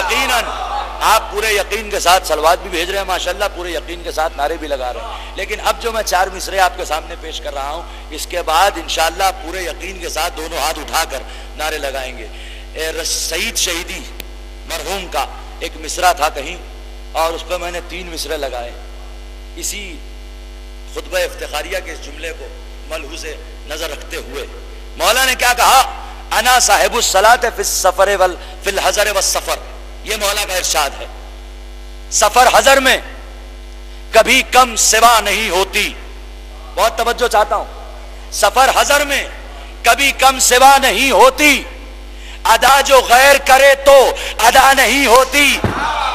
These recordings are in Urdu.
یقیناً آپ پورے یقین کے ساتھ صلوات بھی بھیج رہے ہیں ماشاءاللہ، پورے یقین کے ساتھ نعرے بھی لگا رہے ہیں، لیکن اب جو میں 4 مصرے آپ کے سامنے پیش کر رہا ہوں، اس کے بعد انشاءاللہ پورے یقین کے ساتھ دونوں ہاتھ اٹھا کر نعرے لگائیں گے۔ سعید شہیدی مرحوم کا ایک مصرع تھا کہیں، اور اس پہ میں نے 3 مصرے لگائے، اسی خطبہ افتخاریہ کے اس جملے کو ملحوظ نظر رکھتے ہوئے مولا نے کیا کہا؟ انا صاحب الصلاۃ فی السفر فی الحضر والسفر، یہ مولا کا ارشاد ہے۔ سفر حضر میں کبھی کم سوا نہیں ہوتی، بہت توجہ چاہتا ہوں، سفر حضر میں کبھی کم سوا نہیں ہوتی، ادا جو غیر کرے تو ادا نہیں ہوتی۔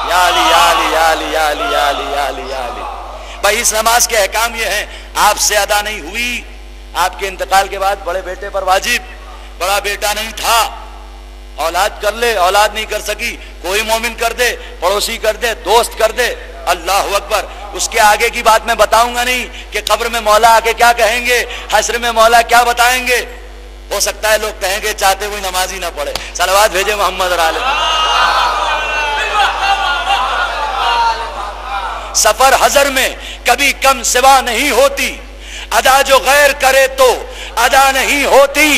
یا علی یا علی یا علی یا علی یا علی یا علی یا علی۔ بھائی اس نماز کے احکام یہ ہیں، آپ سے ادا نہیں ہوئی، آپ کے انتقال کے بعد بڑے بیٹے پر واجب، بڑا بیٹا نہیں تھا، اولاد کر لے، اولاد نہیں کر سکی، کوئی مومن کر دے، پڑوسی کر دے، دوست کر دے، اللہ اکبر۔ اس کے آگے کی بات میں بتاؤں گا نہیں کہ قبر میں مولا آ کے کیا کہیں گے، حشر میں مولا کیا بتائیں گے۔ ہو سکتا ہے لوگ کہیں گے چاہتے ہوئے نماز ہی نہ پڑھے۔ صلوات بھیجے محمد اور آل سفر حضر میں کبھی کم سوا نہیں ہوتی، ادا جو غیر کرے تو ادا نہیں ہوتی،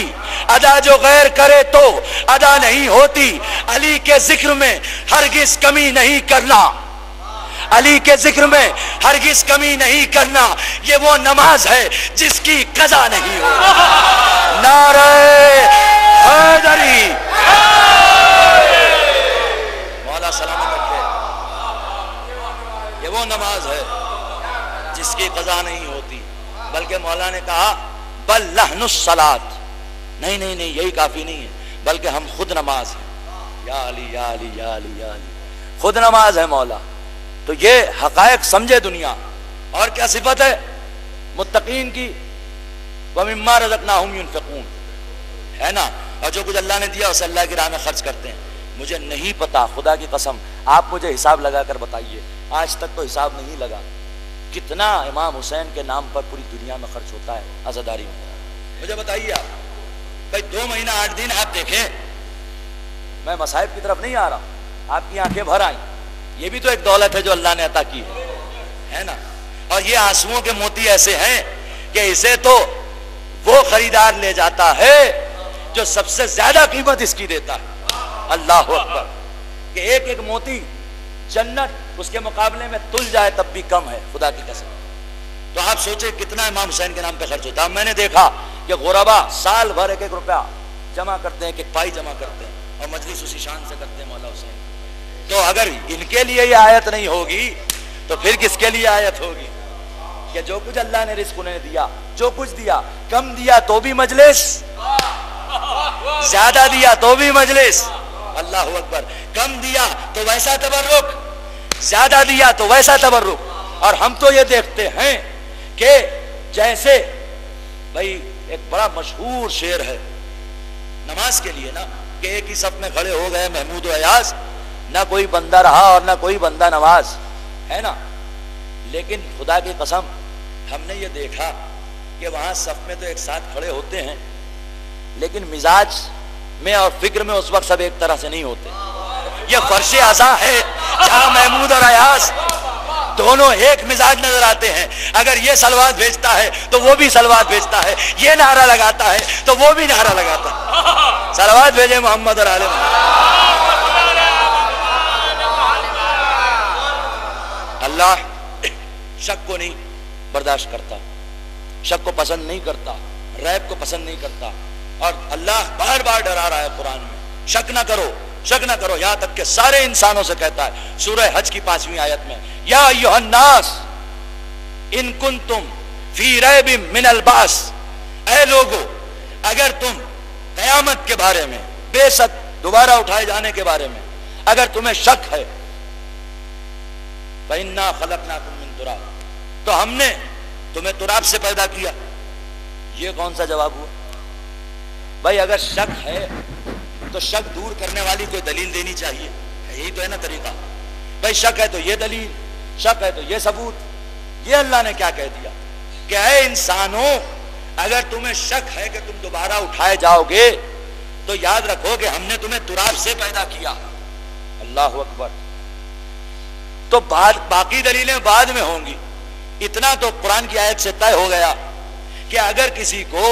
ادا جو غیر کرے تو ادا نہیں ہوتی۔ علی کے ذکر میں ہرگز کمی نہیں کرنا، علی کے ذکر میں ہرگز کمی نہیں کرنا، یہ وہ نماز ہے جس کی قضا نہیں ہوتی۔ نعرہ حیدری، مولا سلامت رکھے، یہ وہ نماز ہے جس کی قضا نہیں ہوتی۔ بلکہ مولا نے کہا بل لحن الصلاۃ، نہیں نہیں نہیں، یہی کافی نہیں ہے، بلکہ ہم خود نماز ہیں۔ یا علی یا علی یا علی یا علی، خود نماز ہے مولا۔ تو یہ حقائق سمجھے دنیا۔ اور کیا صفت ہے متقین کی؟ وَمِمَّا رَزَقْنَاهُمْ يُنْفِقُونَ، ہے نا، اور جو کچھ اللہ نے دیا اسے اللہ کی راہ میں خرچ کرتے ہیں۔ مجھے نہیں پتا، خدا کی قسم، آپ مجھے حساب لگا کر بتائیے، آج تک تو حساب نہیں لگا، کتنا امام حسین کے نام پر پوری دنیا میں خرچ ہوتا ہے عزاداری میں۔ مجھے بتائیے آپ، بھائی 2 مہینہ 8 دن آپ دیکھیں، میں مصائب کی طرف نہیں آ رہا، آپ کی آنکھیں بھر آئیں، یہ بھی تو ایک دولت ہے جو اللہ نے عطا کی ہے نا۔ اور یہ آنسوؤں کے موتی ایسے ہیں کہ اسے تو وہ خریدار لے جاتا ہے جو سب سے زیادہ قیمت اس کی دیتا ہے، اللہ اکبر، کہ ایک ایک موتی جنت اس کے مقابلے میں تل جائے تب بھی کم ہے، خدا کی قسم۔ تو آپ سوچیں کتنا امام حسین کے نام پہ خرچ ہوتا ہے۔ میں نے دیکھا کہ غربا سال بھر 1-1 روپیہ جمع کرتے ہیں، 1 پائی جمع کرتے ہیں، اور مجلس اسی شان سے کرتے ہیں مولا حسین۔ تو اگر ان کے لیے یہ آیت نہیں ہوگی تو پھر کس کے لیے آیت ہوگی؟ کہ جو کچھ اللہ نے رزق انہیں دیا، جو کچھ دیا، کم دیا تو بھی مجلس، زیادہ دیا تو بھی مجلس، اللہ اکبر، کم دیا تو ویسا تبرک، زیادہ دیا تو ویسا تبرک۔ اور ہم تو یہ دیکھتے ہیں کہ جیسے بھائی ایک بڑا مشہور شعر ہے نماز کے لیے نا، کہ ایک ہی صف میں کھڑے ہو گئے محمود و ایاز، نہ کوئی بندہ رہا اور نہ کوئی بندہ نواز، ہے نا۔ لیکن خدا کی قسم ہم نے یہ دیکھا کہ وہاں صف میں تو ایک ساتھ کھڑے ہوتے ہیں، لیکن مزاج میں اور فکر میں اس وقت سب ایک طرح سے نہیں ہوتے۔ یہ فرش عزا ہے جہاں محمود اور ایاز دونوں ایک مزاج نظر آتے ہیں۔ اگر یہ صلوات بھیجتا ہے تو وہ بھی صلوات بھیجتا ہے، یہ نعرہ لگاتا ہے تو وہ بھی نعرہ لگاتا ہے۔ صلوات بھیجے محمد اور آل محمد۔ اللہ شک کو نہیں برداشت کرتا، شک کو پسند نہیں کرتا، ریب کو پسند نہیں کرتا، اور اللہ بار بار ڈرا رہا ہے قرآن میں، شک نہ کرو، شک نہ کرو، یہاں تک کہ سارے انسانوں سے کہتا ہے سورہ حج کی 5ویں آیت میں، یا ایھا الناس ان کنتم فی ریب من البعث، اے لوگو اگر تم قیامت کے بارے میں، بے شک دوبارہ اٹھائے جانے کے بارے میں اگر تمہیں شک ہے، فَإِنَّا خَلَقْنَاكُم مِّن تُرَابٍ، تو ہم نے تمہیں تراب سے پیدا کیا۔ یہ کون سا جواب ہوا؟ بھائی اگر شک ہے تو شک دور کرنے والی کوئی دلیل دینی چاہیے، یہی تو ہے نا طریقہ۔ بھائی شک ہے تو یہ دلیل، شک ہے تو یہ ثبوت۔ یہ اللہ نے کیا کہہ دیا کہ اے انسانوں اگر تمہیں شک ہے کہ تم دوبارہ اٹھائے جاؤ گے تو یاد رکھو کہ ہم نے تمہیں تراب سے پیدا کیا، اللہ اکبر. تو باقی دلیلیں بعد میں ہوں گی. اتنا تو قرآن کی آیت سے طے ہو گیا کہ اگر کسی کو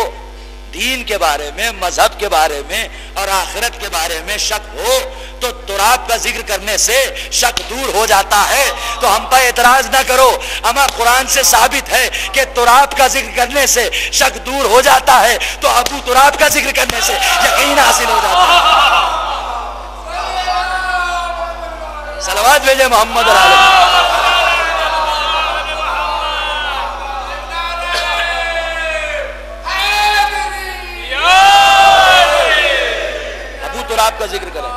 دین کے بارے میں، مذہب کے بارے میں اور آخرت کے بارے میں شک ہو تو تراب کا ذکر کرنے سے شک دور ہو جاتا ہے. تو ہم پر اعتراض نہ کرو، اما قرآن سے ثابت ہے کہ تراب کا ذکر کرنے سے شک دور ہو جاتا ہے، تو ابو تراب کا ذکر کرنے سے یقین حاصل ہو جاتا ہے. صلوات بھیجے محمد علیہ. تراب کا ذکر کریں.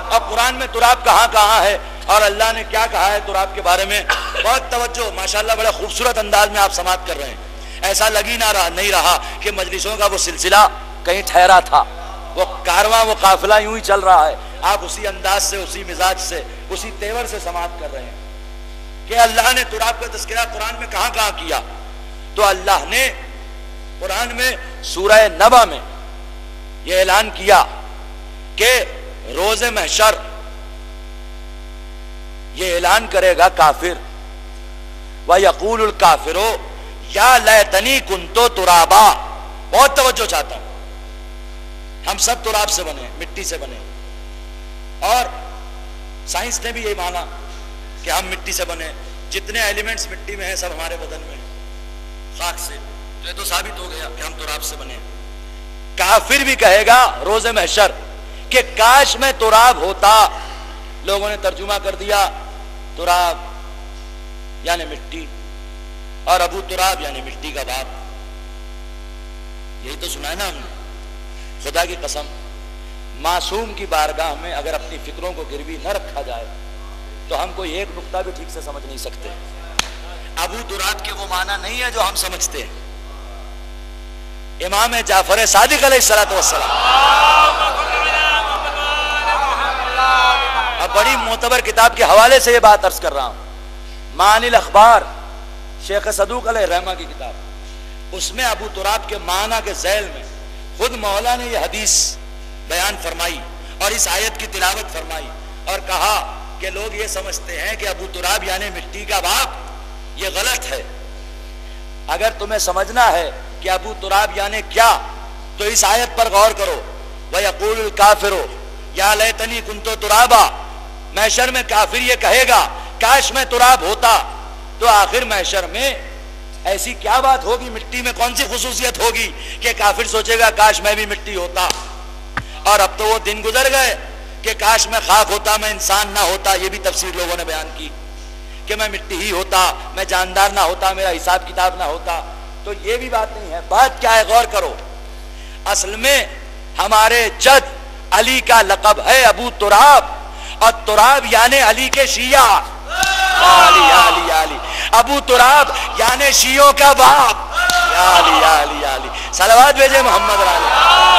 اب قرآن میں تراب کہاں کہاں ہے اور اللہ نے کیا کہا ہے تراب کے بارے میں، بہت توجہ. ماشاءاللہ بڑے خوبصورت انداز میں آپ سماعت کر رہے ہیں. ایسا لگ ہی نہیں رہا کہ مجلسوں کا وہ سلسلہ کہیں ٹھہرا تھا. وہ کارواں، وہ قافلہ یوں ہی چل رہا ہے. آپ اسی انداز سے، اسی مزاج سے، اسی تیور سے سماعت کر رہے ہیں کہ اللہ نے تراب کا تذکرہ قرآن میں کہاں کہاں کیا. تو اللہ نے قرآن میں سورہ نبا میں یہ اعلان کیا کہ روز محشر یہ اعلان کرے گا کافر، وَيَقُولُ الْكَافِرُ يَا لَيْتَنِي كُنْتُ تُرَابًا. بہت توجہ چاہتا ہوں. ہم سب تراب سے بنے، مٹی سے بنے، اور سائنس نے بھی یہ مانا کہ ہم مٹی سے بنے. جتنے ایلیمنٹس مٹی میں ہیں سب ہمارے بدن میں خاک سے. تو یہ تو ثابت ہو گیا کہ ہم تراب سے بنے. کافر بھی کہے گا روز محشر کہ کاش میں تراب ہوتا. لوگوں نے ترجمہ کر دیا تراب یعنی مٹی، اور ابو تراب یعنی مٹی کا باپ. یہی تو سنا ہے نا ہم نے. خدا کی قسم، معصوم کی بارگاہ میں اگر اپنی فکروں کو گروی نہ رکھا جائے تو ہم کوئی ایک نقطہ بھی ٹھیک سے سمجھ نہیں سکتے. ابو تراب کے وہ معنی نہیں ہے جو ہم سمجھتے ہیں. امام جعفر صادق علیہ السلام، اب بڑی معتبر کتاب کے حوالے سے یہ بات عرض کر رہا ہوں، معانی الاخبار، شیخ صدوق علیہ رحمہ کی کتاب. اس میں ابو تراب کے معنی کے ذیل میں خود مولا نے یہ حدیث بیان فرمائی اور اس آیت کی تلاوت فرمائی اور کہا کہ لوگ یہ سمجھتے ہیں کہ ابو تراب یعنی مٹی کا باپ. یہ غلط ہے. اگر تمہیں سمجھنا ہے کہ ابو تراب یعنی کیا تو اس آیت پر غور کرو. وَيَقُولُ الْكَافِرُ يَا لَيْتَنِي كُنْتُ تُرَابًا. محشر میں کافر یہ کہے گا کاش میں تراب ہوتا. تو آخر محشر میں ایسی کیا بات ہوگی، مٹی میں کون سی خصوصیت ہوگی کہ کافر سوچے گا کاش میں بھی مٹی ہوتا. اور اب تو وہ دن گزر گئے کہ کاش میں خاک ہوتا، میں انسان نہ ہوتا. یہ بھی تفسیر لوگوں نے بیان کی کہ میں مٹی ہی ہوتا، میں جاندار نہ ہوتا، میرا حساب کتاب نہ ہوتا. تو یہ بھی بات نہیں ہے. بات کیا ہے غور کرو. اصل میں ہمارے جد علی کا لقب ہے ابو تراب، اور تراب یعنی علی کے شیعہ. علی علی علی ابو تراب یعنی شیعوں کا باپ. علی علی علی صلوات بھیجے محمد علیہ.